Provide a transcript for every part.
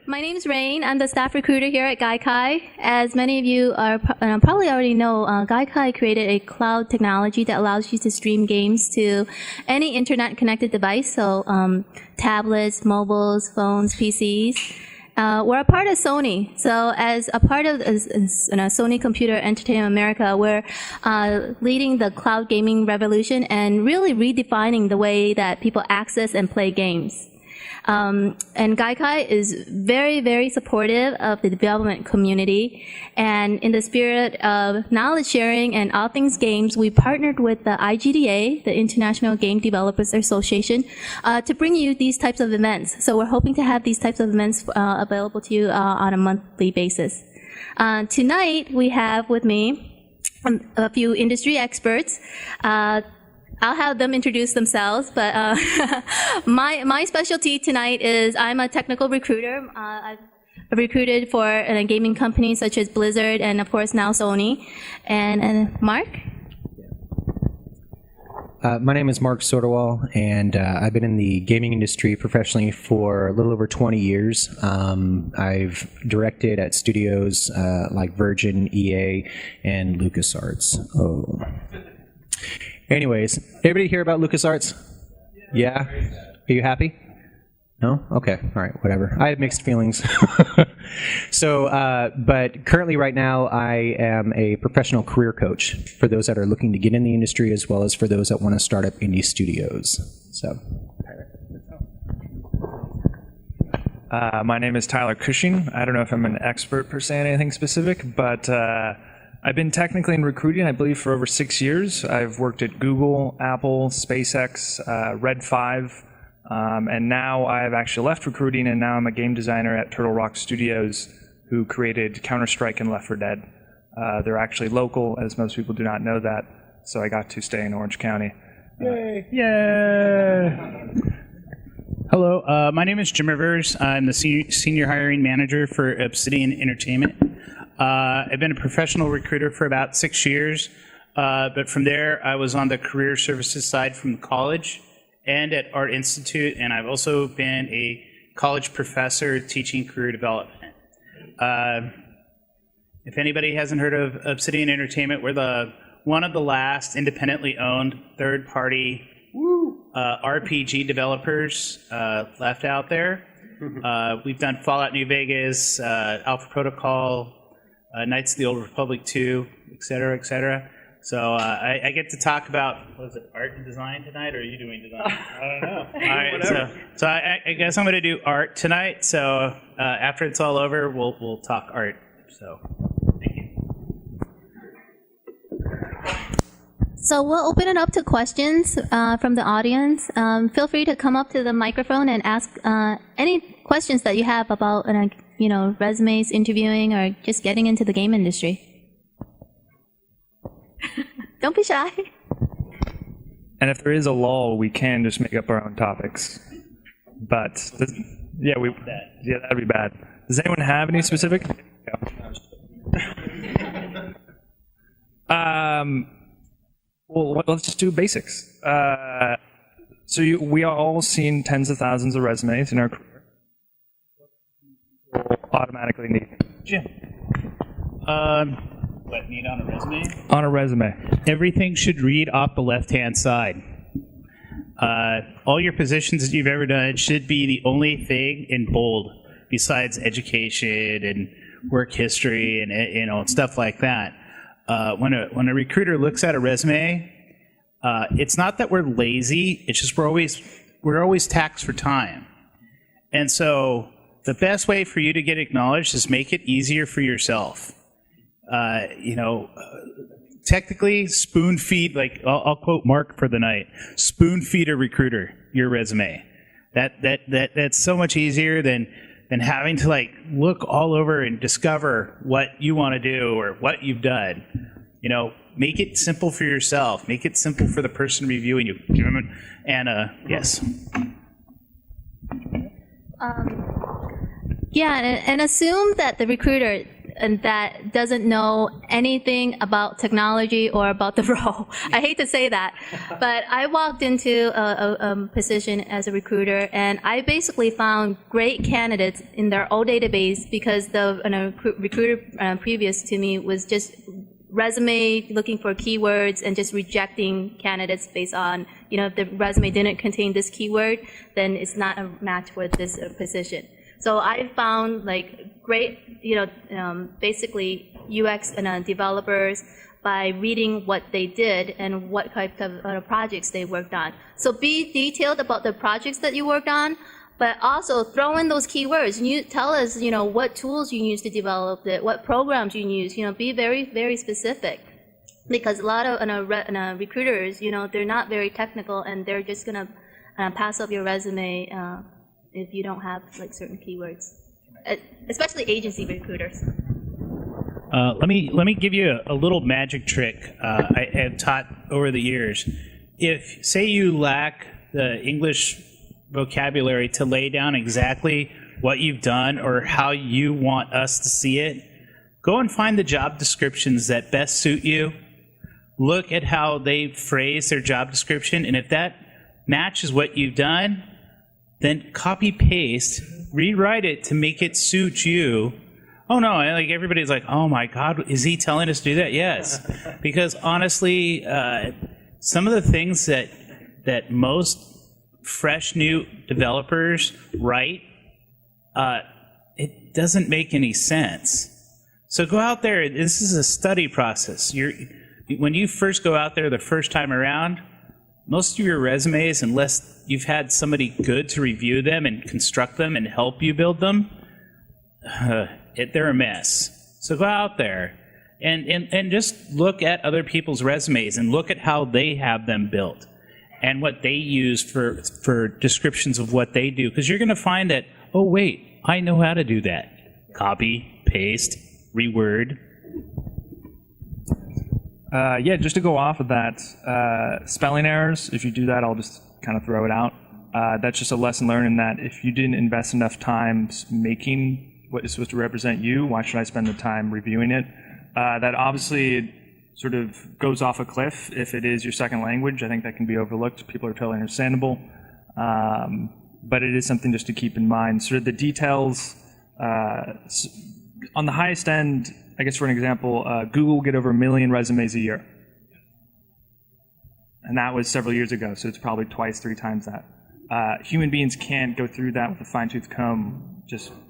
My name is Rain. I'm the staff recruiter here at Gaikai. As many of you are probably already know, Gaikai created a cloud technology that allows you to stream games to any internet-connected device, so tablets, mobiles, phones, PCs. We're a part of Sony. So as a part of Sony Computer Entertainment America, we're leading the cloud gaming revolution and really redefining the way that people access and play games. And Gaikai is very, very supportive of the development community. And in the spirit of knowledge sharing and all things games, we partnered with the IGDA, the International Game Developers Association, to bring you these types of events. So we're hoping to have these types of events available to you on a monthly basis. Tonight, we have with me a few industry experts. I'll have them introduce themselves, but my specialty tonight is I'm a technical recruiter. I've recruited for gaming companies such as Blizzard and, of course, now Sony. And Mark? My name is Mark Soderwall, and I've been in the gaming industry professionally for a little over 20 years. I've directed at studios like Virgin, EA, and LucasArts. Oh. Anyways, everybody hear about LucasArts? Yeah? Are you happy? No? Okay. All right. Whatever. I have mixed feelings. So, but currently right now, I am a professional career coach for those that are looking to get in the industry as well as for those that want to start up indie studios. So. My name is Tyler Cushing. I don't know if I'm an expert per se in anything specific, but I've been technically in recruiting, I believe, for over 6 years. I've worked at Google, Apple, SpaceX, Red 5, and now I've actually left recruiting, and now I'm a game designer at Turtle Rock Studios, who created Counter-Strike and Left 4 Dead. They're actually local, as most people do not know that, so I got to stay in Orange County. Yay! Yay! Hello, my name is Jim Rivers. I'm the senior hiring manager for Obsidian Entertainment. I've been a professional recruiter for about 6 years, but from there I was on the career services side from college and at Art Institute, and I've also been a college professor teaching career development. If anybody hasn't heard of Obsidian Entertainment, we're one of the last independently owned third-party RPG developers left out there. We've done Fallout New Vegas, Alpha Protocol, Knights of the Old Republic 2, et cetera, et cetera. So I get to talk about, art and design tonight, or are you doing design? I don't know. All right, so I guess I'm going to do art tonight. So after it's all over, we'll talk art. So thank you. So we'll open it up to questions from the audience. Feel free to come up to the microphone and ask any questions that you have about resumes, interviewing, or just getting into the game industry. Don't be shy. And if there is a lull, we can just make up our own topics. But that'd be bad. Does anyone have any specific? Well, let's just do basics. So we are all seen tens of thousands of resumes in our career. Automatically need. Jim. What, need on a resume? On a resume. Everything should read off the left-hand side. All your positions that you've ever done should be the only thing in bold besides education and work history and stuff like that. When a recruiter looks at a resume, it's not that we're lazy. It's just we're always taxed for time, and so the best way for you to get acknowledged is make it easier for yourself. Technically, spoon feed. Like I'll quote Mark for the night: spoon feed a recruiter your resume. That's so much easier than having to look all over and discover what you want to do or what you've done. Make it simple for yourself. Make it simple for the person reviewing you. And yes. Yeah, and assume that the recruiter and that doesn't know anything about technology or about the role. I hate to say that, but I walked into a position as a recruiter, and I basically found great candidates in their old database because the recruiter previous to me was just resume looking for keywords and just rejecting candidates based on, if the resume didn't contain this keyword, then it's not a match for this position. So I found great, basically UX and developers by reading what they did and what type of projects they worked on. So be detailed about the projects that you worked on, but also throw in those keywords. You tell us, what tools you use to develop it, what programs you use. Be very, very specific, because a lot of recruiters, they're not very technical, and they're just gonna pass up your resume if you don't have certain keywords, especially agency recruiters. Let me give you a little magic trick I have taught over the years. If, say, you lack the English vocabulary to lay down exactly what you've done or how you want us to see it, go and find the job descriptions that best suit you. Look at how they phrase their job description, and if that matches what you've done, then copy paste, rewrite it to make it suit you. Oh no, everybody's like, oh my God, is he telling us to do that? Yes, because honestly, some of the things that most fresh new developers write, it doesn't make any sense. So go out there. This is a study process. When you first go out there the first time around, most of your resumes, unless you've had somebody good to review them and construct them and help you build them, they're a mess. So go out there and just look at other people's resumes and look at how they have them built and what they use for descriptions of what they do. Because you're going to find that, oh, wait, I know how to do that. Copy, paste, reword. Just to go off of that, spelling errors, if you do that, I'll just kind of throw it out. That's just a lesson learned in that if you didn't invest enough time making what is supposed to represent you, why should I spend the time reviewing it? That obviously sort of goes off a cliff if it is your second language. I think that can be overlooked. People are totally understandable. But it is something just to keep in mind. Sort of the details, on the highest end, I guess for an example, Google will get over 1 million resumes a year. And that was several years ago, so it's probably twice, 3 times that. Human beings can't go through that with a fine-tooth comb.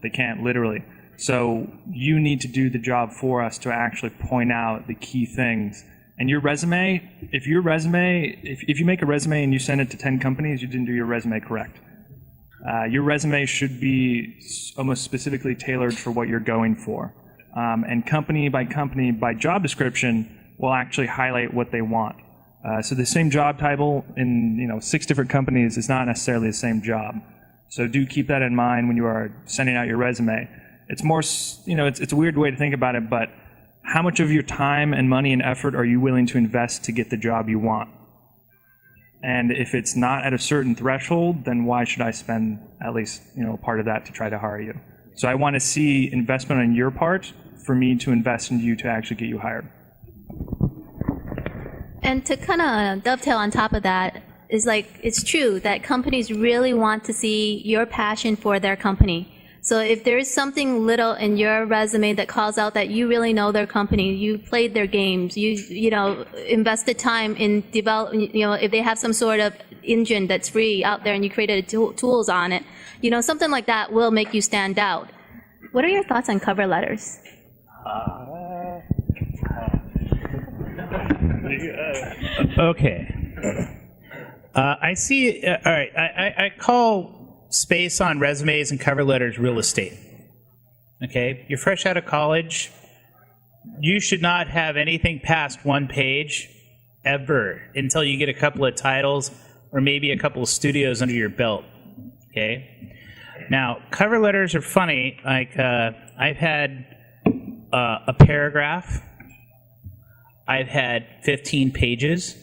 They can't, literally. So you need to do the job for us to actually point out the key things. And your resume, if you make a resume and you send it to 10 companies, you didn't do your resume correct. Your resume should be almost specifically tailored for what you're going for. And company, by job description, will actually highlight what they want. So the same job title in 6 different companies is not necessarily the same job. So do keep that in mind when you are sending out your resume. It's more, it's a weird way to think about it, but how much of your time and money and effort are you willing to invest to get the job you want? And if it's not at a certain threshold, then why should I spend at least part of that to try to hire you? So I want to see investment on your part for me to invest in you to actually get you hired. And to kind of dovetail on top of that, is it's true that companies really want to see your passion for their company. So if there's something little in your resume that calls out that you really know their company, you played their games, you invested time in if they have some sort of engine that's free out there and you created tools on it, something like that will make you stand out. What are your thoughts on cover letters? Okay. I see. All right. I call space on resumes and cover letters real estate. Okay? You're fresh out of college. You should not have anything past 1 page ever until you get a couple of titles or maybe a couple of studios under your belt. Okay? Now, cover letters are funny. I've had a paragraph. I've had 15 pages.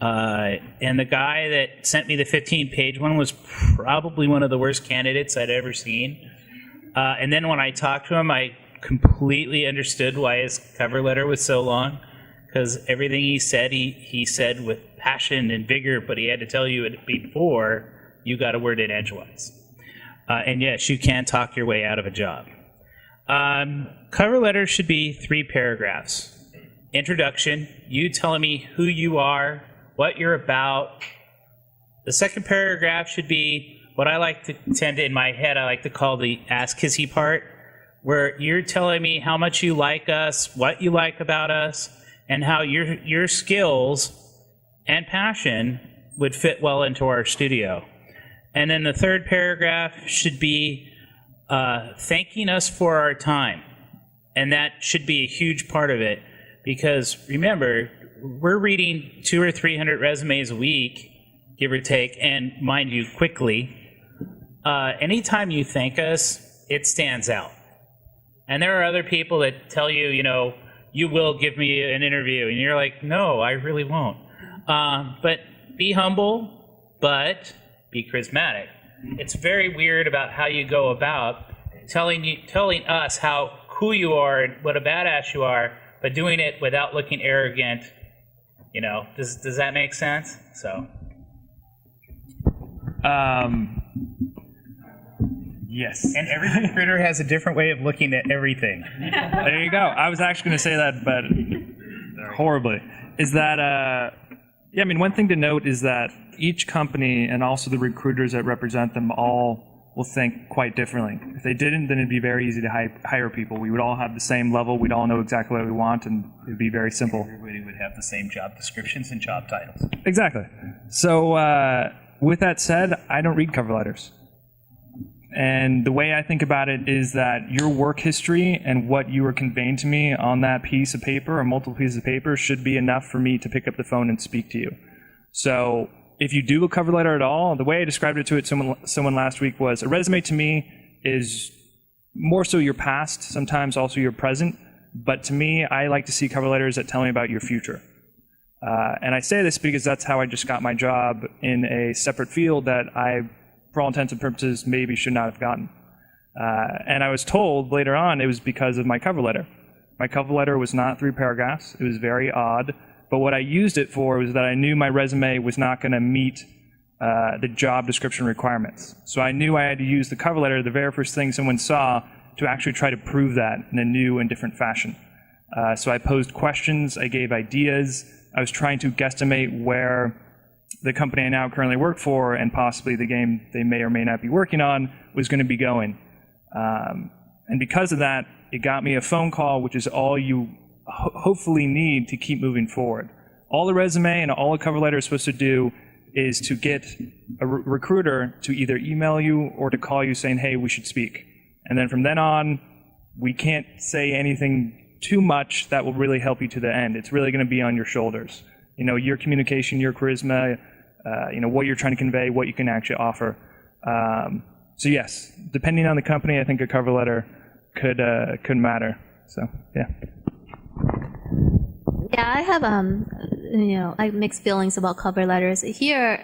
And the guy that sent me the 15-page one was probably one of the worst candidates I'd ever seen. And then when I talked to him, I completely understood why his cover letter was so long, because everything he said with passion and vigor, but he had to tell you it before you got a word in edgewise. And yes, you can talk your way out of a job. Cover letter should be 3 paragraphs. Introduction, you telling me who you are, what you're about. The second paragraph should be what I like to tend to, in my head, I like to call the ask kissy part, where you're telling me how much you like us, what you like about us, and how your skills and passion would fit well into our studio. And then the third paragraph should be thanking us for our time. And that should be a huge part of it, because remember, we're reading 200 or 300 resumes a week, give or take, and mind you, quickly. Anytime you thank us, it stands out. And there are other people that tell you, you will give me an interview, and you're like, no, I really won't. But be humble, but be charismatic. It's very weird about how you go about telling us how cool you are and what a badass you are, but doing it without looking arrogant. Does that make sense? So. Yes. And every recruiter has a different way of looking at everything. There you go. I was actually going to say that, but horribly. Is that, one thing to note is that each company and also the recruiters that represent them all will think quite differently. If they didn't, then it'd be very easy to hire people. We would all have the same level. We'd all know exactly what we want, and it'd be very simple. Everybody would have the same job descriptions and job titles. Exactly. So with that said, I don't read cover letters. And the way I think about it is that your work history and what you are conveying to me on that piece of paper or multiple pieces of paper should be enough for me to pick up the phone and speak to you. So if you do a cover letter at all, the way I described it to someone last week was a resume to me is more so your past, sometimes also your present. But to me, I like to see cover letters that tell me about your future. And I say this because that's how I just got my job in a separate field that I, for all intents and purposes, maybe should not have gotten. And I was told later on it was because of my cover letter. My cover letter was not 3 paragraphs. It was very odd. But what I used it for was that I knew my resume was not going to meet the job description requirements. So I knew I had to use the cover letter, the very first thing someone saw, to actually try to prove that in a new and different fashion. So I posed questions, I gave ideas, I was trying to guesstimate where the company I now currently work for and possibly the game they may or may not be working on was going to be going. And because of that, it got me a phone call, which is all you hopefully need to keep moving forward. All the resume and all a cover letter is supposed to do is to get a recruiter to either email you or to call you saying, hey, we should speak. And then from then on, we can't say anything too much that will really help you to the end. It's really going to be on your shoulders. Your communication, your charisma, what you're trying to convey, what you can actually offer. So yes, depending on the company, I think a cover letter could matter. So yeah. Yeah, I have I mixed feelings about cover letters. Here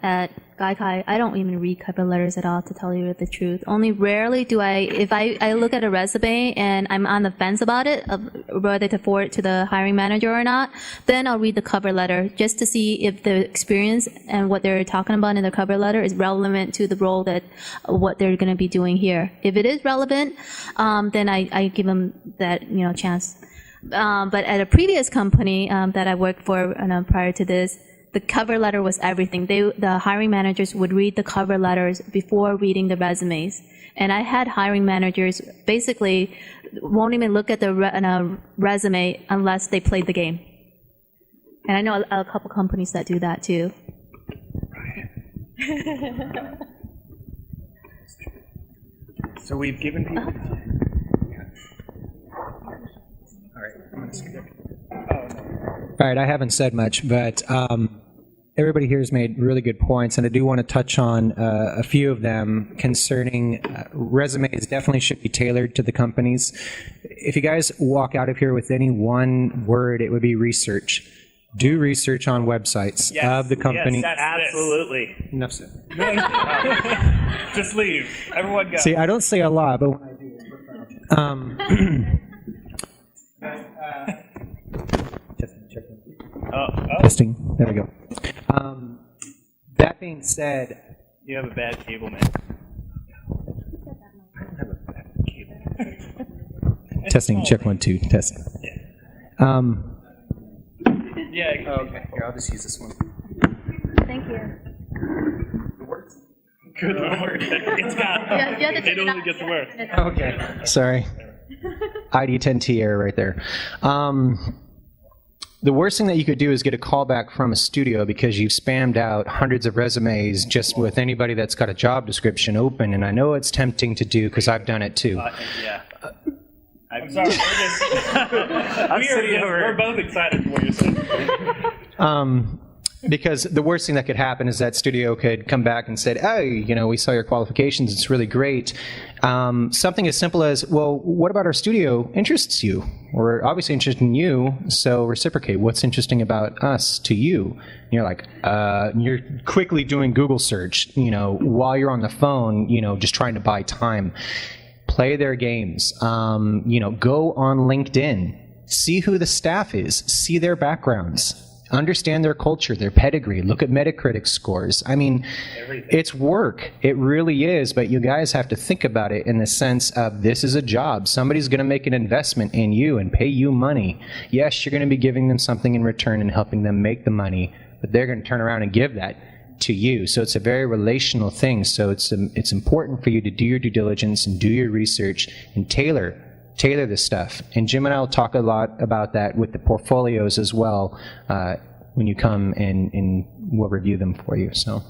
at Gaikai, I don't even read cover letters at all, to tell you the truth. Only rarely do if I look at a resume and I'm on the fence about it, of whether to forward it to the hiring manager or not, then I'll read the cover letter just to see if the experience and what they're talking about in the cover letter is relevant to the role what they're going to be doing here. If it is relevant, then I give them that chance. But at a previous company that I worked for prior to this, the cover letter was everything. The hiring managers would read the cover letters before reading the resumes. And I had hiring managers basically won't even look at the resume unless they played the game. And I know a couple companies that do that too. So we've given people... All right, I haven't said much, but everybody here has made really good points, and I do want to touch on a few of them concerning resumes. Definitely should be tailored to the companies. If you guys walk out of here with any one word, it would be research. Do research on websites of the company. Yes, absolutely. Enough said. Just leave. Everyone go. See, I don't say a lot, but when I Testing. There we go. That being said, You have a bad cable, man. testing. Check 1 2. Test. Yeah. Okay. Here, I'll just use this one. Thank you. Good Lord. It's got. It only gets worse. Okay. Sorry. ID10T error right there. The worst thing that you could do is get a call back from a studio because you've spammed out hundreds of resumes just with anybody that's got a job description open, and I know it's tempting to do because I've done it too. Yeah. I'm sorry. We're both excited for what you're saying. Because the worst thing that could happen is that studio could come back and say, hey, we saw your qualifications, it's really great. Something as simple as, well, what about our studio interests you? We're obviously interested in you, so reciprocate. What's interesting about us to you? And you're like, you're quickly doing Google search, while you're on the phone, just trying to buy time. Play their games. Go on LinkedIn. See who the staff is. See their backgrounds. Understand their culture, their pedigree. Look at Metacritic scores. I mean, it's work. It really is, but you guys have to think about it in the sense of this is a job. Somebody's going to make an investment in you and pay you money. Yes, you're going to be giving them something in return and helping them make the money, but they're going to turn around and give that to you. So it's a very relational thing. So it's important for you to do your due diligence and do your research and tailor this stuff. And Jim and I will talk a lot about that with the portfolios as well when you come and we'll review them for you. So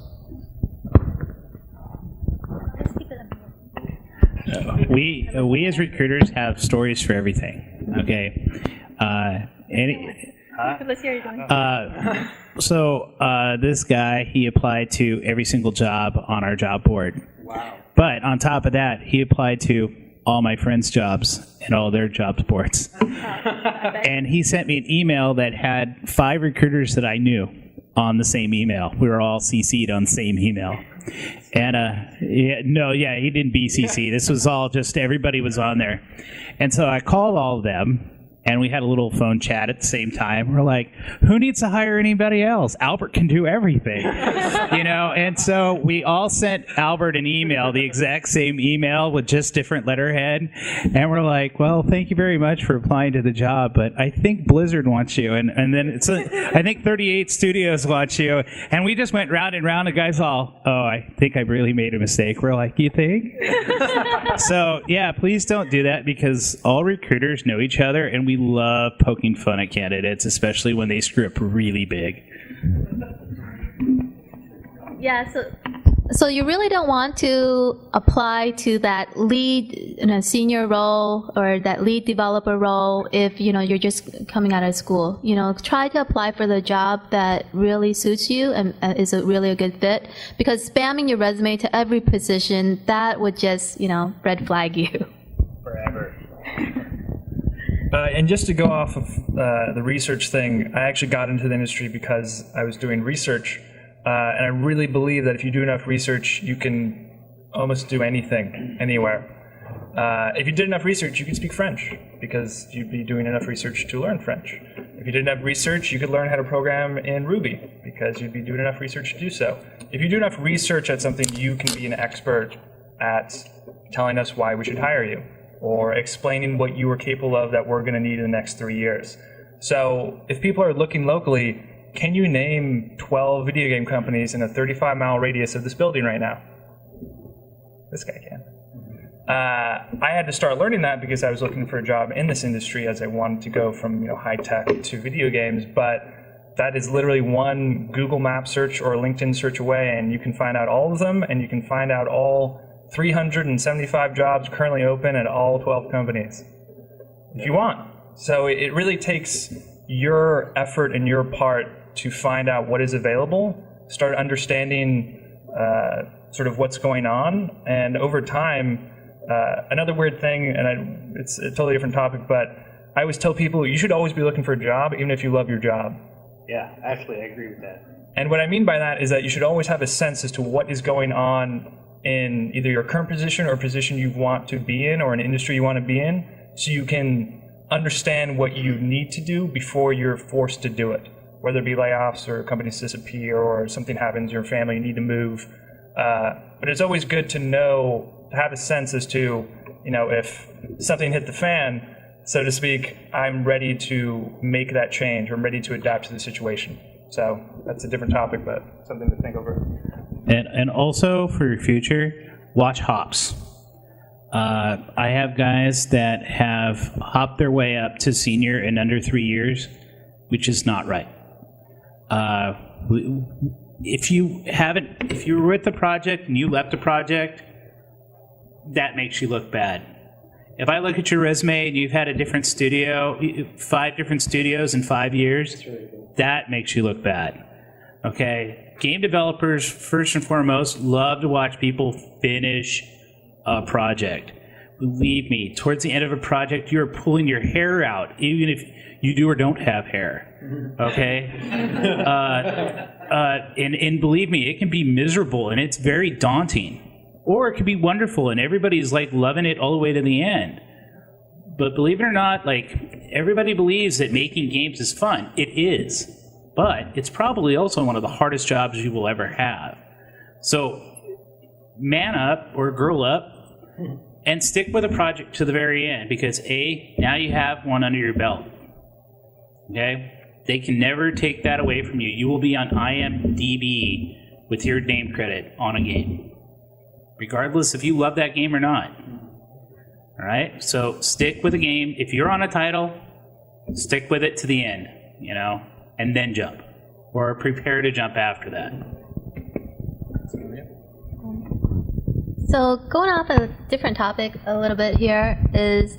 we as recruiters have stories for everything. Okay. Let's hear you. So this guy, he applied to every single job on our job board. Wow. But on top of that, he applied to all my friends' jobs and all their jobs boards. And he sent me an email that had 5 recruiters that I knew on the same email. We were all CC'd on the same email. And he didn't be CC. This was all just everybody was on there. And so I called all of them. And we had a little phone chat at the same time. We're like, who needs to hire anybody else? Albert can do everything, And so we all sent Albert an email, the exact same email with just different letterhead. And we're like, well, thank you very much for applying to the job, but I think Blizzard wants you. And then I think 38 Studios wants you. And we just went round and round. The guys all, I think I really made a mistake. We're like, you think? So, yeah, please don't do that because all recruiters know each other, and we love poking fun at candidates, especially when they screw up really big. Yeah, so you really don't want to apply to that lead senior role or that lead developer role if you're just coming out of school. Try to apply for the job that really suits you and is really a good fit, because spamming your resume to every position, that would just red flag you forever. And just to go off of the research thing, I actually got into the industry because I was doing research. And I really believe that if you do enough research, you can almost do anything, anywhere. If you did enough research, you could speak French because you'd be doing enough research to learn French. If you did enough research, you could learn how to program in Ruby because you'd be doing enough research to do so. If you do enough research at something, you can be an expert at telling us why we should hire you, or explaining what you are capable of that we're going to need in the next 3 years. So if people are looking locally, can you name 12 video game companies in a 35-mile radius of this building right now? This guy can. I had to start learning that because I was looking for a job in this industry as I wanted to go from high tech to video games, but that is literally one Google Map search or LinkedIn search away, and you can find out all of them, and you can find out all 375 jobs currently open at all 12 companies, if you want. So it really takes your effort and your part to find out what is available, start understanding sort of what's going on, and over time, another weird thing, and it's a totally different topic, but I always tell people you should always be looking for a job, even if you love your job. Yeah, actually, I agree with that. And what I mean by that is that you should always have a sense as to what is going on in either your current position or a position you want to be in or an industry you want to be in, so you can understand what you need to do before you're forced to do it, whether it be layoffs or companies disappear or something happens in your family, you need to move. But it's always good to know, to have a sense as to, if something hit the fan, so to speak, I'm ready to make that change, or I'm ready to adapt to the situation. So that's a different topic, but something to think over. And also for your future, watch hops. I have guys that have hopped their way up to senior in under 3 years, which is not right. If you were with the project and you left the project, that makes you look bad. If I look at your resume and you've had a different studio, 5 different studios in 5 years, that makes you look bad. Okay? Game developers, first and foremost, love to watch people finish a project. Believe me, towards the end of a project, you're pulling your hair out, even if you do or don't have hair. Okay? And believe me, it can be miserable and it's very daunting. Or it could be wonderful and everybody's like loving it all the way to the end. But believe it or not, like everybody believes that making games is fun. It is. But it's probably also one of the hardest jobs you will ever have. So man up or girl up and stick with a project to the very end, because now you have one under your belt. Okay? They can never take that away from you. You will be on IMDb with your name credit on a game, regardless if you love that game or not. All right? So stick with the game. If you're on a title, stick with it to the end, and then jump, or prepare to jump after that. So going off a different topic a little bit here is,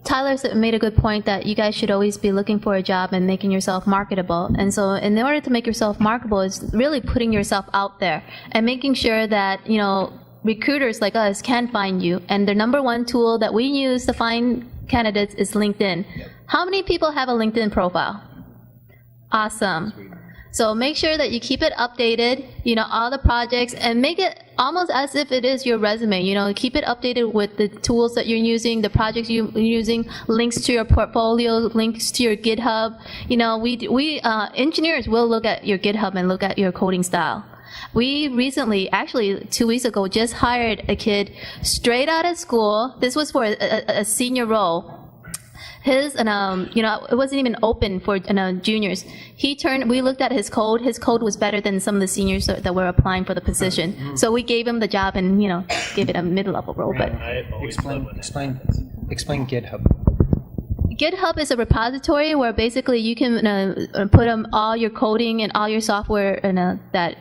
Tyler's made a good point that you guys should always be looking for a job and making yourself marketable. And so in order to make yourself marketable is really putting yourself out there and making sure that, recruiters like us can find you. And the number one tool that we use to find candidates is LinkedIn. How many people have a LinkedIn profile? Awesome. So make sure that you keep it updated, all the projects, and make it almost as if it is your resume. Keep it updated with the tools that you're using, the projects you're using, links to your portfolio, links to your GitHub. We engineers will look at your GitHub and look at your coding style. We recently, actually 2 weeks ago, just hired a kid straight out of school. This was for a senior role. His, it wasn't even open for juniors. We looked at his code. His code was better than some of the seniors that were applying for the position. So we gave him the job and, gave it a mid-level role. But Explain GitHub. GitHub is a repository where basically you can put all your coding and all your software that,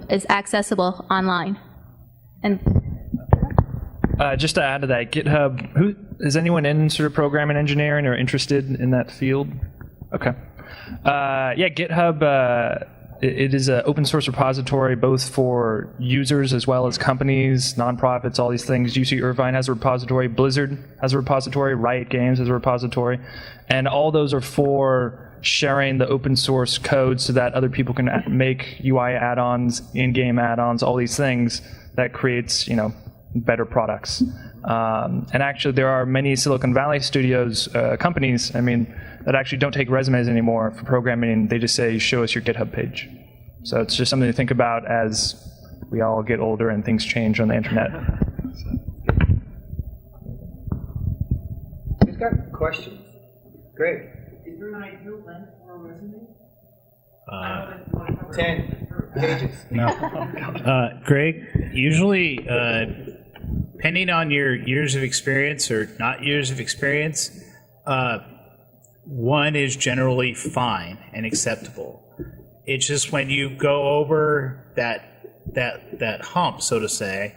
is accessible online. And just to add to that, GitHub, is anyone in sort of programming engineering or interested in that field? Okay. GitHub, it is an open source repository both for users as well as companies, nonprofits, all these things. UC Irvine has a repository, Blizzard has a repository, Riot Games has a repository, and all those are for sharing the open source code so that other people can make UI add-ons, in-game add-ons, all these things that creates, better products. And actually there are many Silicon Valley studios, companies, that actually don't take resumes anymore for programming. They just say, show us your GitHub page. So it's just something to think about as we all get older and things change on the internet. Who's got questions? Great. Is there an ideal length for a resume? 10 pages. No. Greg, usually, depending on your years of experience or not years of experience, one is generally fine and acceptable. It's just when you go over that hump, so to say,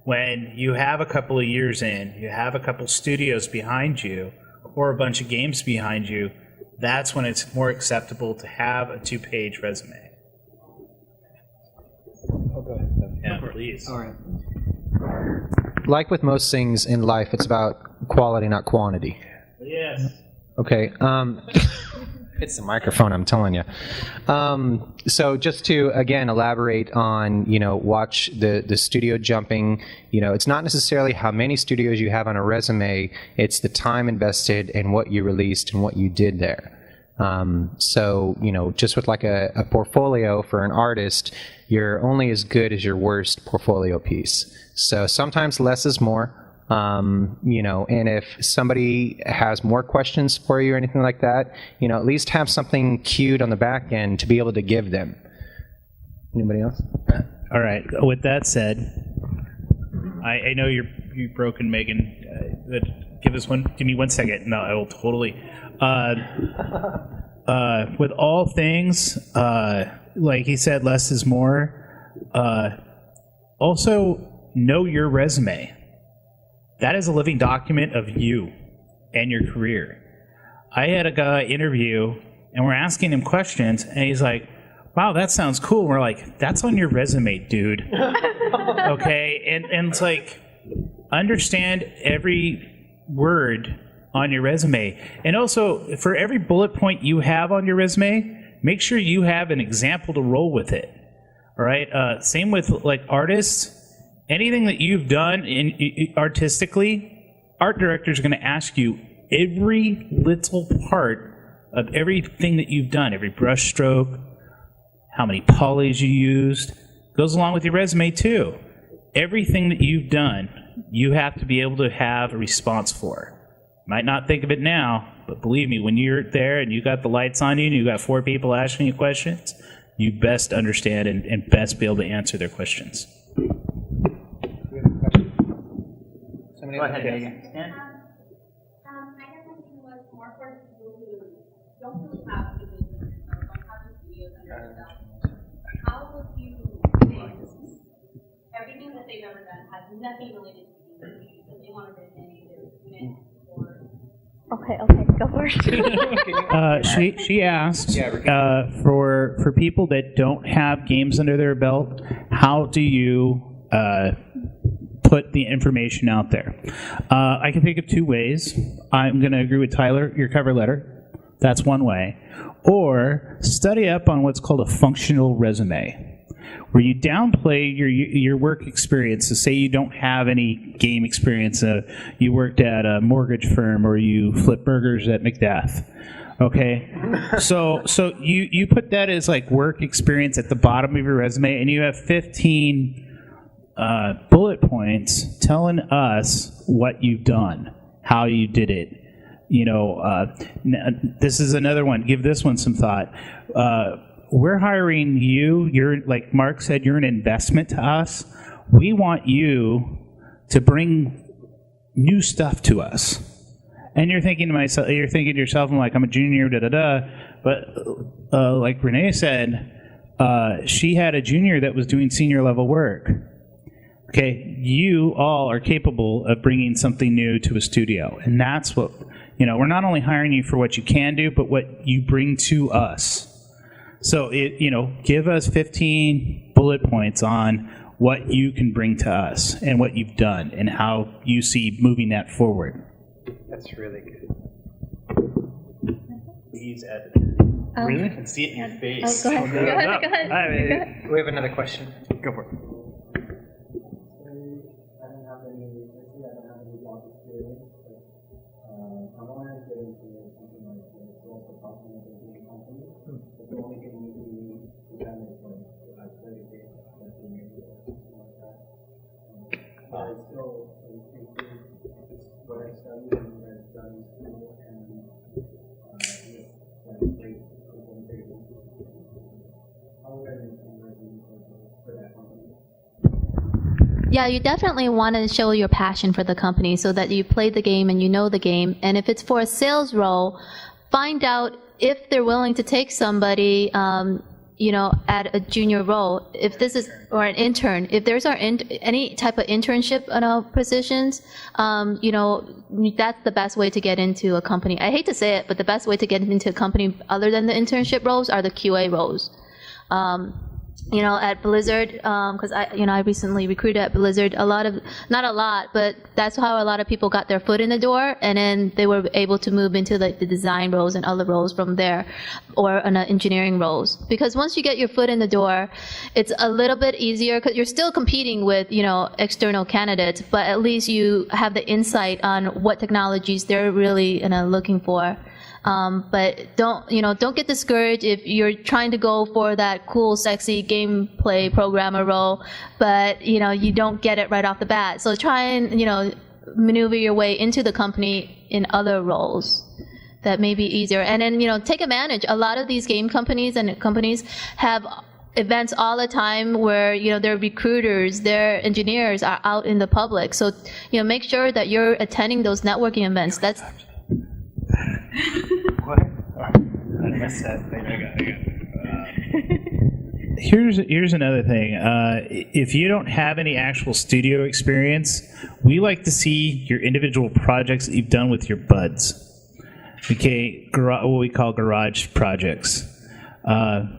when you have a couple of years in, you have a couple studios behind you, or a bunch of games behind you, that's when it's more acceptable to have a 2-page resume. Oh, go ahead. Yeah, please. All right. Like with most things in life, it's about quality, not quantity. Yes. Okay. It's the microphone, I'm telling you. So just to, again, elaborate on, watch the studio jumping, it's not necessarily how many studios you have on a resume, it's the time invested in what you released and what you did there. So, just with like a portfolio for an artist, you're only as good as your worst portfolio piece. So sometimes less is more. And if somebody has more questions for you or anything like that, at least have something queued on the back end to be able to give them. Anybody else? All right. With that said, I know you're broken, Megan. Give me 1 second. No, I will totally. With all things, like he said, less is more. Also, know your resume. That is a living document of you and your career. I had a guy interview, and we're asking him questions, and he's like, wow, that sounds cool. We're like, that's on your resume, dude. Okay? And it's like, understand every word on your resume. And also, for every bullet point you have on your resume, make sure you have an example to roll with it. All right? Same with like artists. Anything that you've done artistically, art directors are going to ask you every little part of everything that you've done, every brush stroke, how many polys you used, goes along with your resume too. Everything that you've done, you have to be able to have a response for. Might not think of it now, but believe me, when you're there and you got the lights on you and you got 4 people asking you questions, you best understand and best be able to answer their questions. Go ahead, Megan. I guess my question was more for people who don't really have the business or don't have the studios under themselves. How would you say everything that they've ever done has nothing related to the but they want to bring any of or Okay, go for it. She asked for people that don't have games under their belt, how do you put the information out there? I can think of 2 ways. I'm going to agree with Tyler, your cover letter. That's one way. Or study up on what's called a functional resume, where you downplay your work experience. So say you don't have any game experience. You worked at a mortgage firm or you flip burgers at McDeath. Okay, so you put that as like work experience at the bottom of your resume, and you have 15 bullet points telling us what you've done, how you did it. This is another one. Give this one some thought. We're hiring you. You're, like Mark said, you're an investment to us. We want you to bring new stuff to us. And you're thinking to yourself, I'm like, I'm a junior, But like Renee said, she had a junior that was doing senior level work. Okay, you all are capable of bringing something new to a studio, and that's what, we're not only hiring you for what you can do, but what you bring to us. So, give us 15 bullet points on what you can bring to us and what you've done and how you see moving that forward. That's really good. Please edit. Really? I can see it in your face. Go ahead. We have another question. Go for it. I don't have any job experience, but I want to get into something like growth or possible in a company. But the only thing you need to done is like I studied it, that's in your something like that. But I still think what I studied and what I've done in school and with like great implementation. How would I make some resume for that company? Yeah, you definitely want to show your passion for the company so that you play the game and you know the game. And if it's for a sales role, find out if they're willing to take somebody, at a junior role. If this is, or an intern, if there's any type of internship positions, that's the best way to get into a company. I hate to say it, but the best way to get into a company other than the internship roles are the QA roles. at Blizzard, because I recently recruited at Blizzard. Not a lot, but that's how a lot of people got their foot in the door, and then they were able to move into the design roles and other roles from there, or engineering roles. Because once you get your foot in the door, it's a little bit easier, because you're still competing with external candidates, but at least you have the insight on what technologies they're really looking for. But don't get discouraged if you're trying to go for that cool, sexy gameplay programmer role, but you don't get it right off the bat. So try and maneuver your way into the company in other roles that may be easier, and then take advantage. A lot of these game companies and companies have events all the time where their recruiters, their engineers are out in the public. So make sure that you're attending those networking events. That's What? I missed that thing. I got it. Here's another thing. If you don't have any actual studio experience, we like to see your individual projects that you've done with your buds. Okay, what we call garage projects.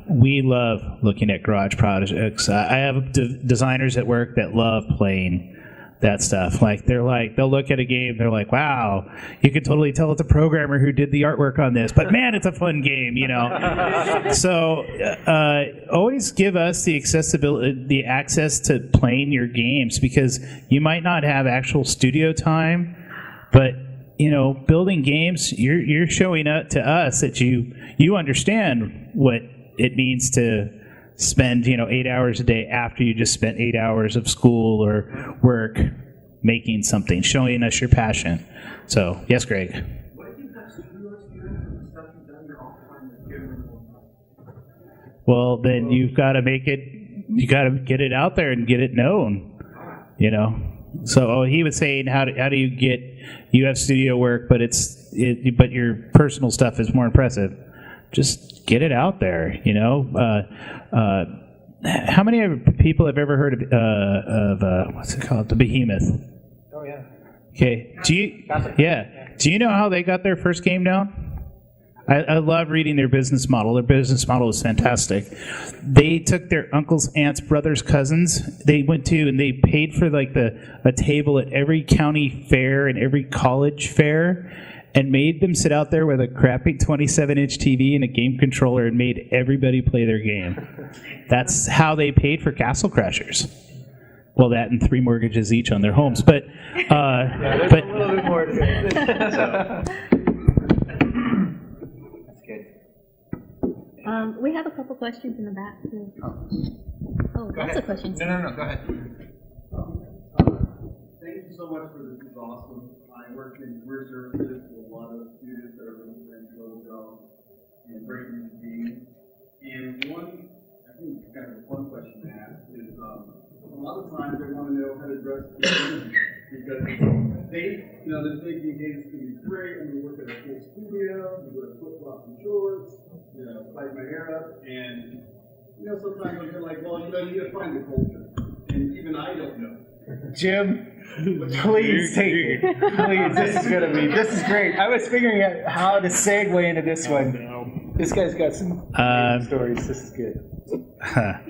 We love looking at garage projects. I have designers at work that love playing that stuff. They'll look at a game, they're like, wow, you can totally tell it's a programmer who did the artwork on this, but man, it's a fun game, So always give us the access to playing your games, because you might not have actual studio time, but building games, you're showing up to us that you understand what it means to spend 8 hours a day after you just spent 8 hours of school or work making something, showing us your passion. So yes, Greg. What if you've got studio experience and stuff you've done your own time that's given more time? Well, then you've got to get it out there and get it known, So he was saying, how do you have studio work, but but your personal stuff is more impressive. Just get it out there, How many people have ever heard of what's it called, the Behemoth? Oh yeah. Okay. Do you know how they got their first game down? I love reading their business model. Their business model is fantastic. They took their uncles, aunts, brothers, cousins. They went to and they paid for a table at every county fair and every college fair, and made them sit out there with a crappy 27-inch TV and a game controller and made everybody play their game. That's how they paid for Castle Crashers. Well, that and 3 mortgages each on their homes. But There's a little bit more to it. That's good. we have a couple questions in the back. Oh, lots of questions. No, go ahead. Thank you so much for this. This is awesome. I work in career services with a lot of students that are looking for entry-level jobs and breaking into games. And I think kind of a fun question to ask is, a lot of times they want to know how to dress because they're thinking games can be great. I'm going to work at a full studio, I'm going to flip-flop and shorts, tighten my hair up, and sometimes I'm like, well, you need to find the culture, and even I don't know. Jim, please take it. Please, this is great. I was figuring out how to segue into this one. This guy's got some stories. This is good.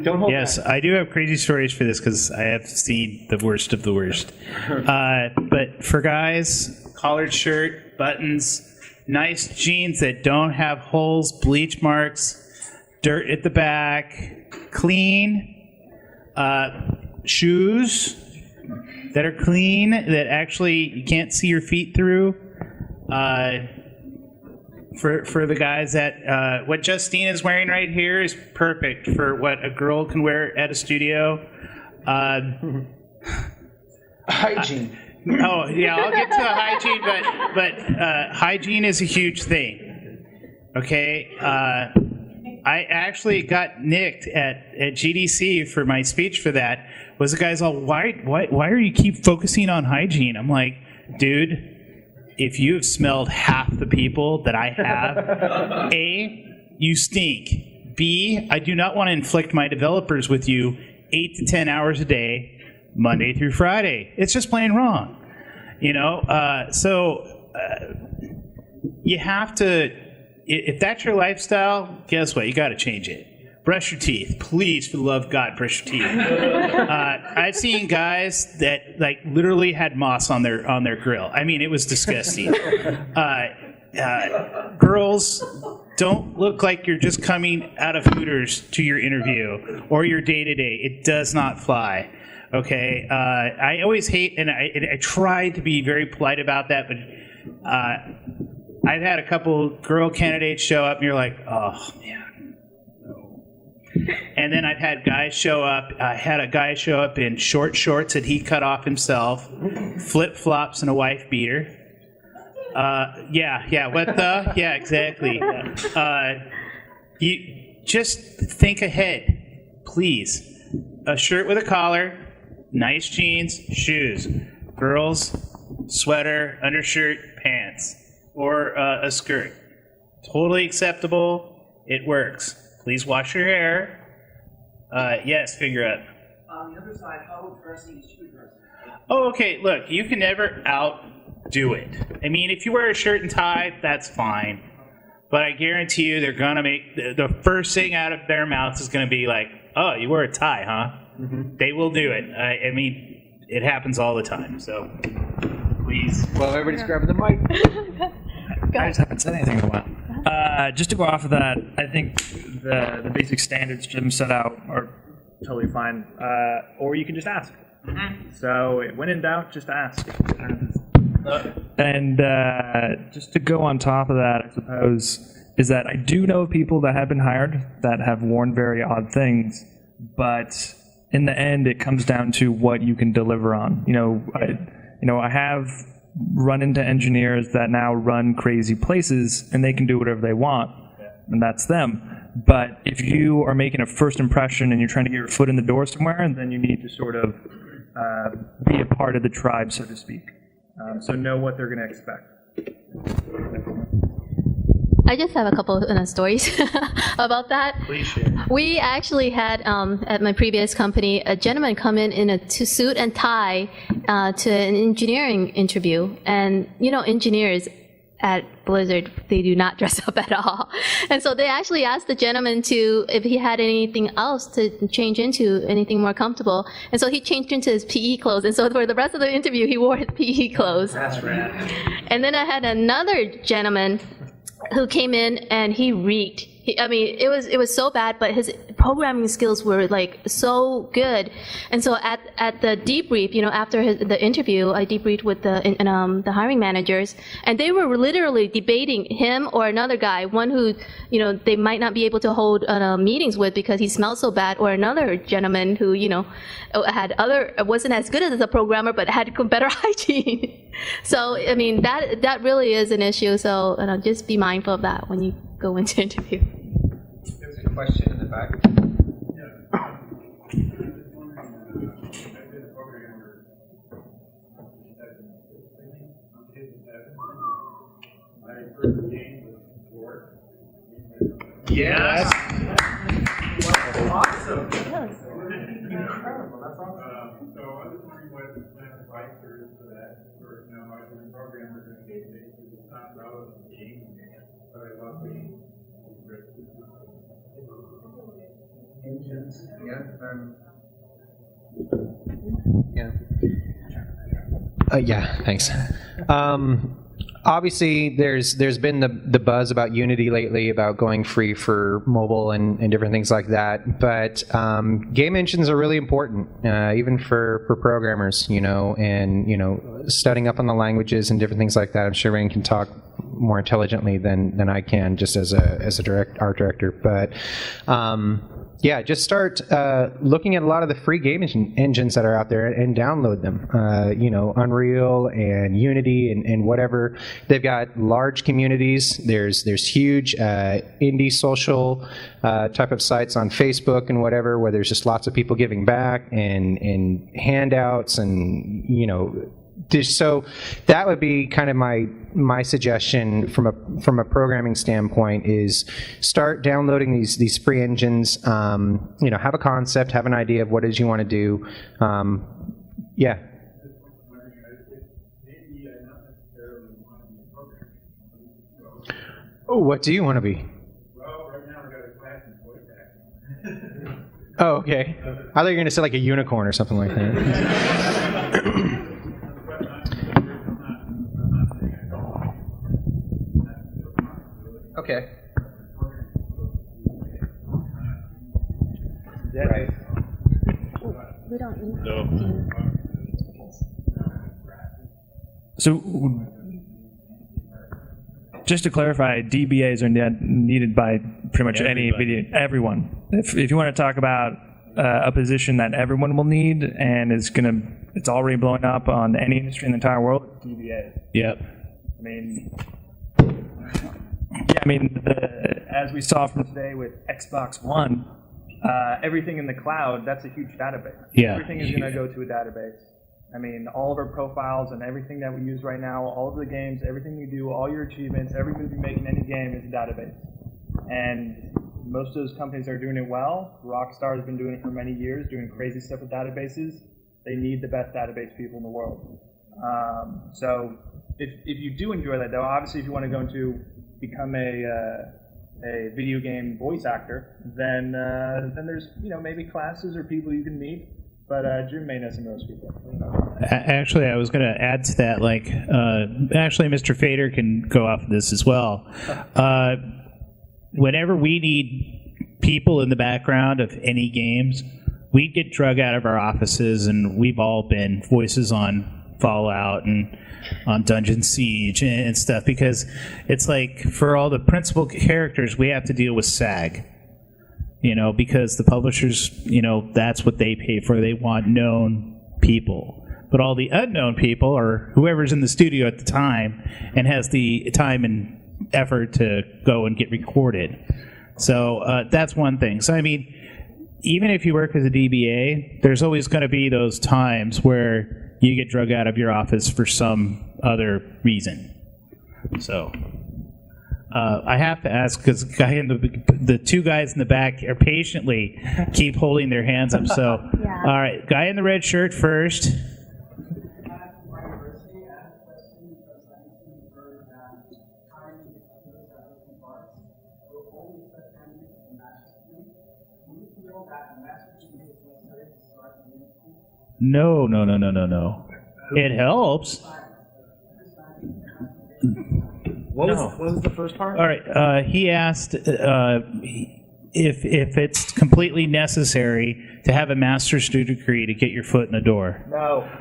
Don't hold Yes, back. I do have crazy stories for this because I have seen the worst of the worst. But for guys, collared shirt, buttons, nice jeans that don't have holes, bleach marks, dirt at the back, clean, shoes that are clean, that actually you can't see your feet through. For the guys that what Justine is wearing right here is perfect for what a girl can wear at a studio. hygiene. Oh yeah, I'll get to hygiene, but hygiene is a huge thing. Okay, I actually got nicked at GDC for my speech for that. Was the guys all, why are you keep focusing on hygiene? I'm like, dude, if you have smelled half the people that I have, A, you stink. B, I do not want to inflict my developers with you 8 to 10 hours a day, Monday through Friday. It's just plain wrong. So you have to, if that's your lifestyle, guess what? You got to change it. brush your teeth. Please, for the love of God, brush your teeth. I've seen guys that like literally had moss on their grill. I mean, it was disgusting. Girls, don't look like you're just coming out of Hooters to your interview or your day-to-day. It does not fly. Okay, I always hate, and I try to be very polite about that, but I've had a couple girl candidates show up, and you're like, oh man, no. And then I've had guys show up. I had a guy show up in short shorts that he cut off himself, flip flops, and a wife beater. Yeah, exactly. You just think ahead, please. A shirt with a collar. Nice jeans, shoes. Girls, sweater, undershirt, pants, or a skirt. Totally acceptable. It works. Please wash your hair. Yes, finger up. On the other side, how dressy is shoe dressing? Oh, okay. Look, you can never outdo it. I mean, if you wear a shirt and tie, that's fine. But I guarantee you, they're gonna make the first thing out of their mouths is gonna be like, "Oh, you wear a tie, huh?" Mm-hmm. They will do it. I mean, it happens all the time. So, please. Well, everybody's grabbing the mic. I just haven't said anything in a while. Just to go off of that, I think the basic standards Jim set out are totally fine. Or you can just ask. Mm-hmm. So when in doubt, just ask. And just to go on top of that, I suppose, is that I do know people that have been hired that have worn very odd things, but in the end, it comes down to what you can deliver on. I have run into engineers that now run crazy places, and they can do whatever they want, and that's them. But if you are making a first impression and you're trying to get your foot in the door somewhere, then you need to sort of be a part of the tribe, so to speak. So know what they're going to expect. I just have a couple of stories about that. Please share. We actually had, at my previous company, a gentleman come in a suit and tie to an engineering interview. And, engineers at Blizzard, they do not dress up at all. And so they actually asked the gentleman if he had anything else to change into, anything more comfortable. And so he changed into his PE clothes. And so for the rest of the interview, he wore his PE clothes. That's rad. And then I had another gentleman who came in and he reeked. It was so bad, but his programming skills were like so good. And so at the debrief, after the interview, I debriefed with the hiring managers, and they were literally debating him or another guy, one who they might not be able to hold meetings with because he smelled so bad, or another gentleman who wasn't as good as a programmer but had better hygiene. So that really is an issue. So just be mindful of that when you go into interview. There's a question in the back. Yes. Awesome. Incredible. That's awesome. So I was wondering what kind of advice there is for that. For I was a programmer in database, it's not relevant to games, but I love the Engines. Yeah, thanks. Obviously, there's been the buzz about Unity lately, about going free for mobile and different things like that. But game engines are really important, even for programmers, and studying up on the languages and different things like that. I'm sure Rain can talk more intelligently than I can, just as a art director. But yeah, just start looking at a lot of the free game engines that are out there and download them. Unreal and Unity and whatever. They've got large communities. There's huge indie social type of sites on Facebook and whatever, where there's just lots of people giving back and handouts and so that would be kind of my suggestion from a programming standpoint, is start downloading these free engines. Have a concept, have an idea of what it is you want to do. Yeah. Oh, what do you want to be? Well, right now I got a class in voice acting. Oh, okay. I thought you were going to say like a unicorn or something like that. Okay. Right. We don't. So, just to clarify, DBAs are needed by pretty much everyone. If you want to talk about a position that everyone will need and it's already blowing up on any industry in the entire world, it's DBA. Yep. As we saw from today with Xbox One, everything in the cloud, that's a huge database. Yeah. Everything is going to go to a database. All of our profiles and everything that we use right now, all of the games, everything you do, all your achievements, every move you make in any game is a database. And most of those companies are doing it well. Rockstar has been doing it for many years, doing crazy stuff with databases. They need the best database people in the world. So if you do enjoy that, though, obviously if you want to go into become a video game voice actor, then there's maybe classes or people you can meet. But Jim may know some of those people. Actually, I was going to add to that. Actually, Mr. Fader can go off of this as well. Whenever we need people in the background of any games, we get drug out of our offices, and we've all been voices on Fallout and on Dungeon Siege and stuff, because it's like for all the principal characters, we have to deal with SAG. Because the publishers, that's what they pay for. They want known people. But all the unknown people, or whoever's in the studio at the time and has the time and effort to go and get recorded. So that's one thing. So, even if you work as a DBA, there's always going to be those times where you get drug out of your office for some other reason. So... I have to ask, because the two guys in the back are patiently keep holding their hands up. So, Yeah. All right, guy in the red shirt first. No. It helps. What was the first part? All right. He asked if it's completely necessary to have a master's degree to get your foot in the door.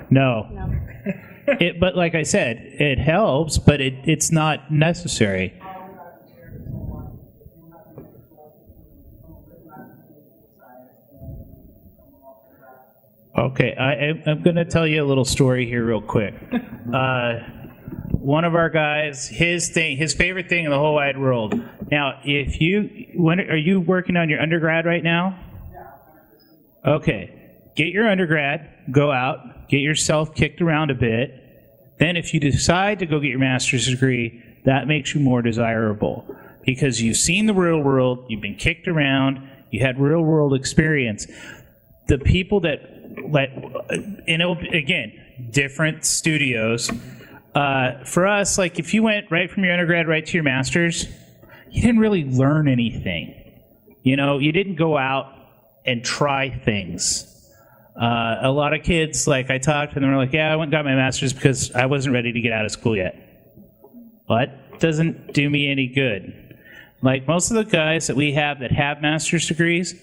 No. But like I said, it helps, but it's not necessary. Okay, I'm going to tell you a little story here real quick. One of our guys, his favorite thing in the whole wide world. Now, are you working on your undergrad right now? Okay, get your undergrad, go out, get yourself kicked around a bit. Then if you decide to go get your master's degree, that makes you more desirable because you've seen the real world, you've been kicked around, you had real world experience. The people that again, different studios. For us, if you went right from your undergrad right to your master's, you didn't really learn anything. You didn't go out and try things. A lot of kids, I talked to them, they're like, yeah, I went and got my master's because I wasn't ready to get out of school yet. But doesn't do me any good. Most of the guys that we have that have master's degrees,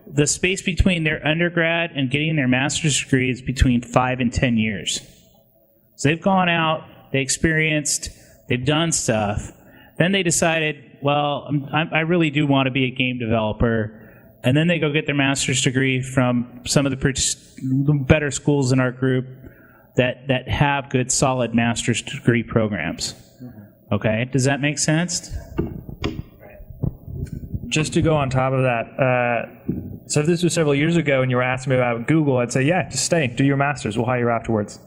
the space between their undergrad and getting their master's degree is between 5 and 10 years. So they've gone out, they experienced, they've done stuff. Then they decided, well, I really do want to be a game developer. And then they go get their master's degree from some of the better schools in our group that have good, solid master's degree programs. Okay, does that make sense? Just to go on top of that, so if this was several years ago and you were asking me about Google, I'd say, yeah, just stay, do your master's, we'll hire you afterwards.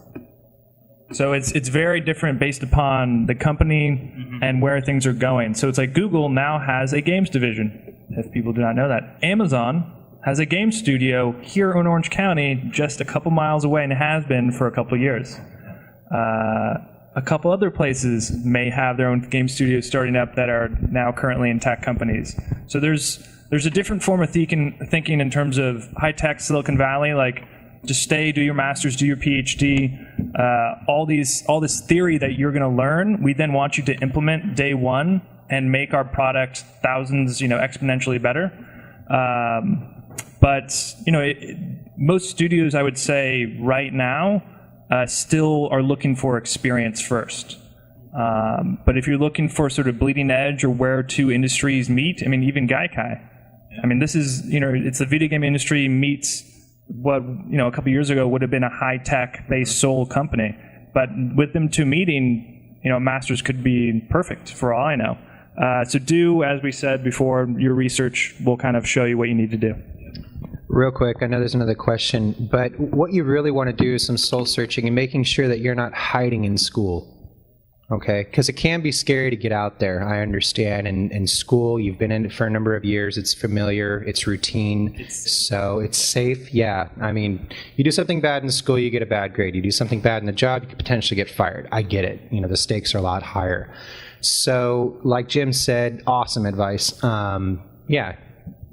So it's very different based upon the company and where things are going. So it's like Google now has a games division, if people do not know that. Amazon has a game studio here in Orange County, just a couple miles away, and has been for a couple of years. A couple other places may have their own game studios starting up that are now currently in tech companies. So there's there's a different form of thinking in terms of high-tech Silicon Valley, like just stay, do your master's, do your PhD, all this theory that you're going to learn, we then want you to implement day one and make our product thousands, exponentially better. But most studios, I would say right now, still are looking for experience first. But if you're looking for sort of bleeding edge or where two industries meet, even Gaikai, this is, it's the video game industry meets what, a couple years ago would have been a high-tech based sole company. But with them two meeting, Masters could be perfect for all I know. So do, as we said before, your research will kind of show you what you need to do. Real quick, I know there's another question, but what you really want to do is some soul searching and making sure that you're not hiding in school. Okay, because it can be scary to get out there. I understand. And in school, you've been in it for a number of years. It's familiar. It's routine. So it's safe. Yeah. You do something bad in school, you get a bad grade. You do something bad in the job, you could potentially get fired. I get it. The stakes are a lot higher. So, like Jim said, awesome advice.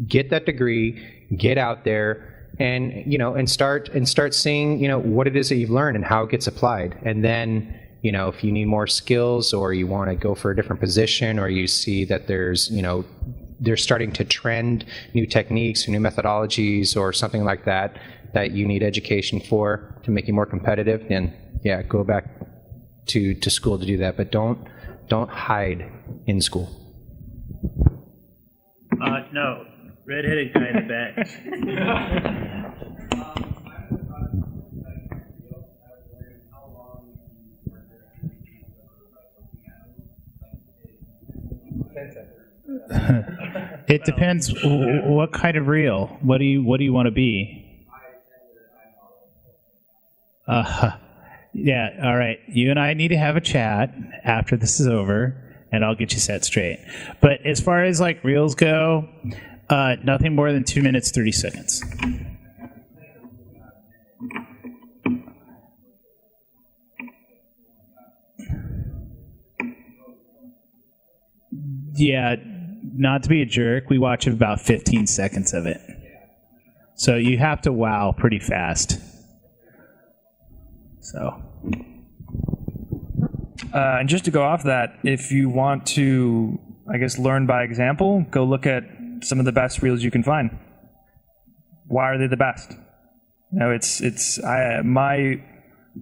Get that degree, get out there, and start seeing what it is that you've learned and how it gets applied. And then, if you need more skills or you want to go for a different position or you see that there's, they're starting to trend new techniques or new methodologies or something like that that you need education for to make you more competitive, then go back to school to do that. But don't hide in school. No. Redheaded guy in the back. It depends what kind of reel. What do you want to be? Yeah, all right. You and I need to have a chat after this is over, and I'll get you set straight. But as far as like reels go, nothing more than 2 minutes, 30 seconds. Yeah, not to be a jerk, we watch about 15 seconds of it. So you have to wow pretty fast. So. And just to go off that, if you want to, learn by example, go look at some of the best reels you can find. Why are they the best?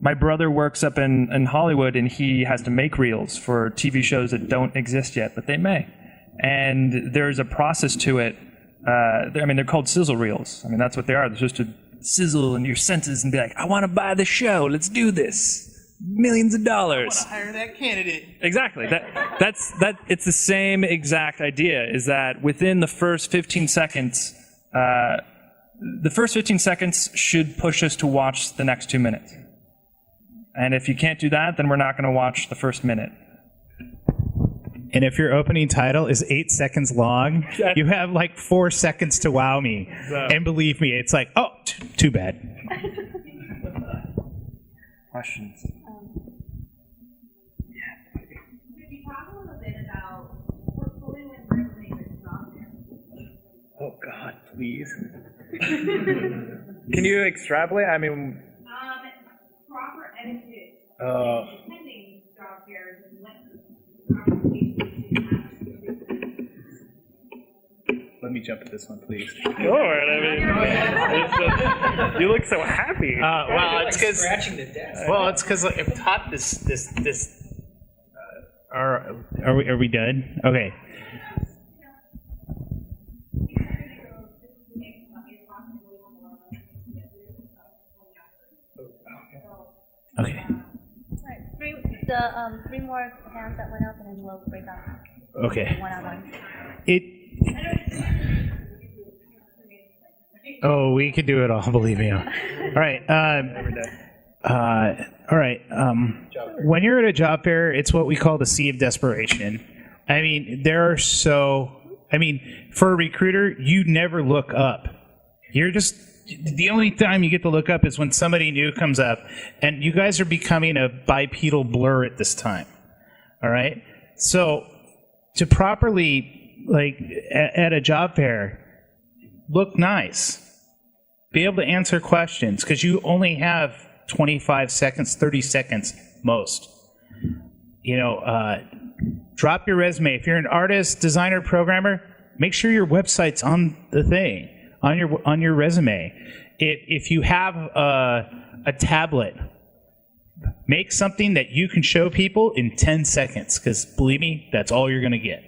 My brother works up in Hollywood, and he has to make reels for TV shows that don't exist yet, but they may. And there's a process to it. They're called sizzle reels. That's what they are. They're supposed to sizzle in your senses and be like, I want to buy the show. Let's do this. Millions of dollars. I want to hire that candidate. Exactly. It's the same exact idea, is that within the first 15 seconds, should push us to watch the next 2 minutes. And if you can't do that, then we're not going to watch the first minute. And if your opening title is 8 seconds long, you have like 4 seconds to wow me. So. And believe me, it's like, oh, too bad. Questions? Could you talk a little bit about portfolio and resume with software? Oh, God, please. Can you extrapolate? Proper etiquette. Attending job fairs and what Let me jump at this one, please. Sure. You look so happy. It's because scratching the desk. Well, it's because I've taught this. Are we done? Okay. Okay. Three more hands that went up, and then we'll break up. Okay. One-on-one. Oh, we can do it all. Believe me. All right. All right. When you're at a job fair, it's what we call the sea of desperation. For a recruiter, you never look up. The only time you get to look up is when somebody new comes up, and you guys are becoming a bipedal blur at this time. All right? So to properly, at a job fair, look nice, be able to answer questions, because you only have 25 seconds, 30 seconds most. Drop your resume. If you're an artist, designer, programmer, make sure your website's on the thing, on your resume. If you have a tablet, make something that you can show people in 10 seconds, because believe me, that's all you're going to get.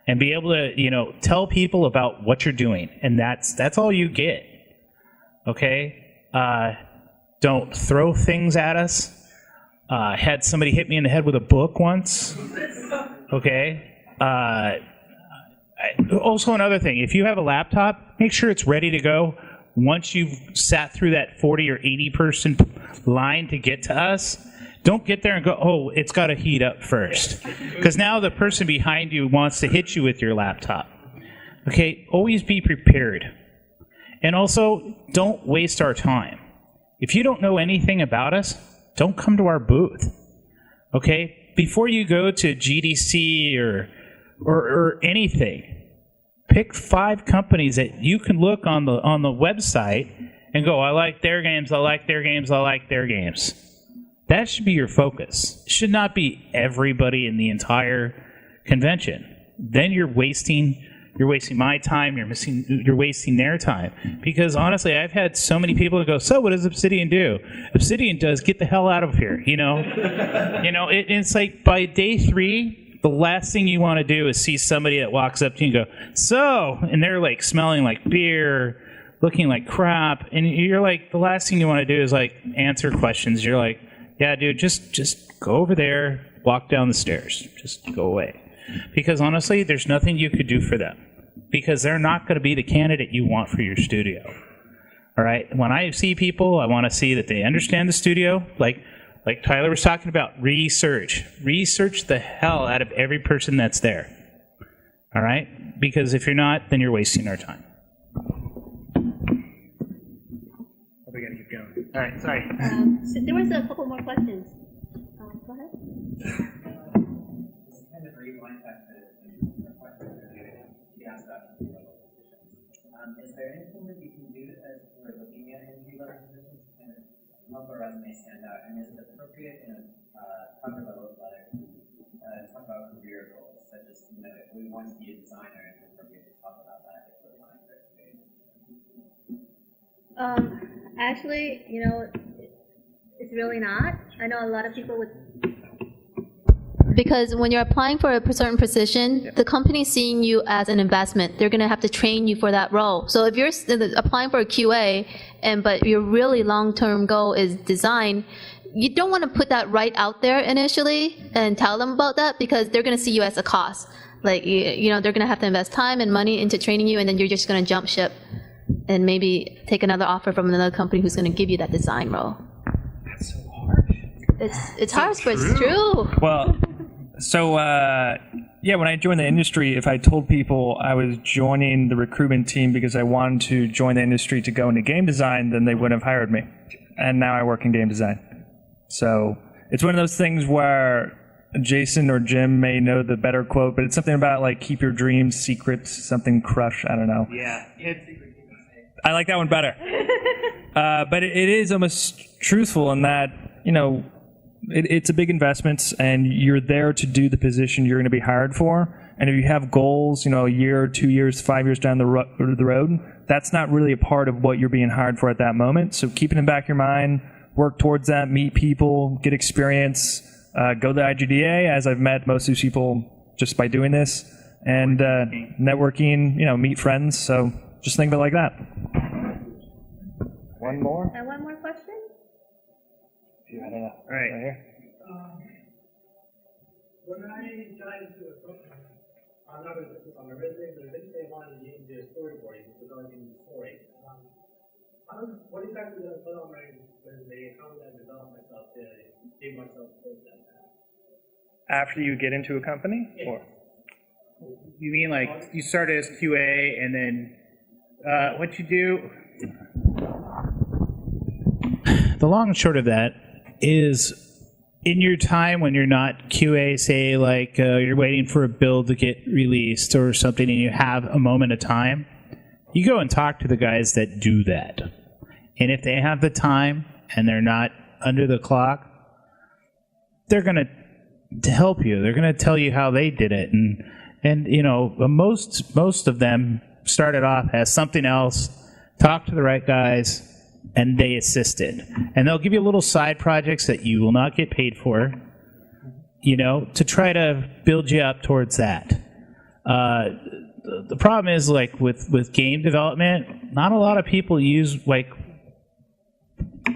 And be able to, tell people about what you're doing, and that's all you get. Okay? Don't throw things at us. Had somebody hit me in the head with a book once. Okay? Also, another thing, if you have a laptop, make sure it's ready to go. Once you've sat through that 40 or 80 person line to get to us, don't get there and go, oh, it's got to heat up first. Because now the person behind you wants to hit you with your laptop. Okay? Always be prepared. And also, don't waste our time. If you don't know anything about us, don't come to our booth. Okay? Before you go to GDC or anything, pick 5 companies that you can look on the website and go, I like their games, I like their games, I like their games. That should be your focus. It should not be everybody in the entire convention. Then you're wasting my time, you're wasting their time. Because honestly, I've had so many people go, so what does Obsidian do? Obsidian does get the hell out of here, it's like by day 3, the last thing you want to do is see somebody that walks up to you and go, so, and they're like smelling like beer, looking like crap, and you're like, the last thing you want to do is like answer questions. You're like, yeah, dude, just go over there, walk down the stairs, just go away. Because honestly, there's nothing you could do for them, because they're not going to be the candidate you want for your studio. All right? When I see people, I want to see that they understand the studio, like Tyler was talking about, research. Research the hell out of every person that's there. All right? Because if you're not, then you're wasting our time. We gotta keep going. All right, sorry. So there was a couple more questions. Go ahead. Kind of rewind back to the question you asked about entry-level positions. Is there anything that you can do as we're looking at entry-level positions to kind of help our resume stand out? And is it appropriate in cover level letter talk about career goals, such as if we want to be a designer, it's appropriate to talk about that if we're applying for experience? Actually, it's really not. I know a lot of people would. Because when you're applying for a certain position, the company's seeing you as an investment. They're going to have to train you for that role. So if you're applying for a QA, but your really long-term goal is design, you don't want to put that right out there initially and tell them about that, because they're going to see you as a cost. Like, they're going to have to invest time and money into training you, and then you're just going to jump ship and maybe take another offer from another company who's going to give you that design role. That's so harsh. It's harsh, but it's true. Well, so when I joined the industry, if I told people I was joining the recruitment team because I wanted to join the industry to go into game design, then they wouldn't have hired me. And now I work in game design. So it's one of those things where Jason or Jim may know the better quote, but it's something about like keep your dreams secret, something crush, I don't know. Yeah. I like that one better. But it is almost truthful in that, it's a big investment, and you're there to do the position you're going to be hired for. And if you have goals, a year, 2 years, 5 years down the road, that's not really a part of what you're being hired for at that moment. So keep it in the back of your mind, work towards that, meet people, get experience, go to the IGDA, as I've met most of these people just by doing this, and networking, meet friends. So just think of it like that. One more? One more question? All right. Right here. When I got into a company, on a resume, but eventually I wanted to get into storyboarding, because I was in story. What exactly did I put on my resume? How did I develop myself to give myself towards that path? After you get into a company? Yeah. Or? You mean like you started as QA and then what you do? The long and short of that is, in your time when you're not QA, say like you're waiting for a build to get released or something, and you have a moment of time, You go and talk to the guys that do that. And if they have the time and they're not under the clock, they're going to help you. They're going to tell you how they did it. And you know, most of them started off as something else, talked to the right guys, and they assisted. And they'll give you little side projects that you will not get paid for, you know, to try to build you up towards that. The problem is, like, with game development, not a lot of people use, like,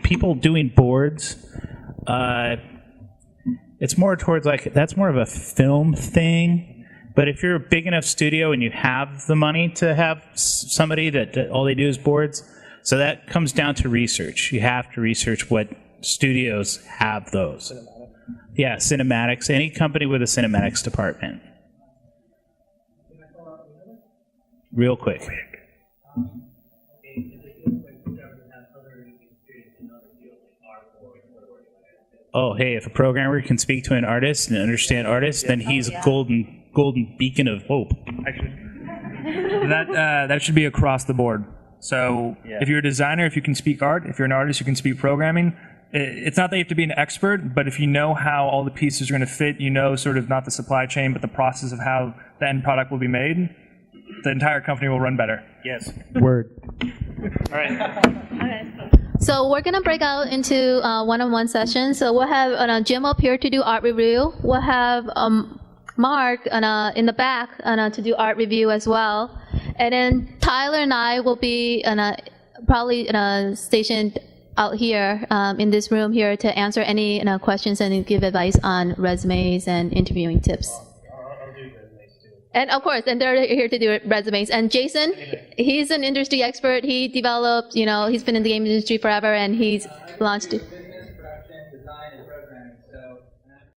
people doing boards. It's more towards, like, that's more of a film thing. But if you're a big enough studio and you have the money to have somebody that all they do is boards, so that comes down to research. You have to research what studios have those. Yeah, cinematics. Any company with a cinematics department. Real quick. Oh, hey, if a programmer can speak to an artist and understand artists, then he's a golden beacon of hope. Actually, that should be across the board. So if you're a designer, if you can speak art, if you're an artist, you can speak programming. It's not that you have to be an expert, but if you know how all the pieces are going to fit, you know sort of not the supply chain, but the process of how the end product will be made, the entire company will run better. Yes. Word. All right. Okay. So we're going to break out into one-on-one sessions. So we'll have Jim up here to do art review. We'll have Mark in the back to do art review as well. And then Tyler and I will be probably stationed out here in this room here to answer any questions and give advice on resumes and interviewing tips. I'll do resumes too. And of course, and they're here to do resumes. And Jason, he's an industry expert. He developed, he's been in the game industry forever, and he's launched.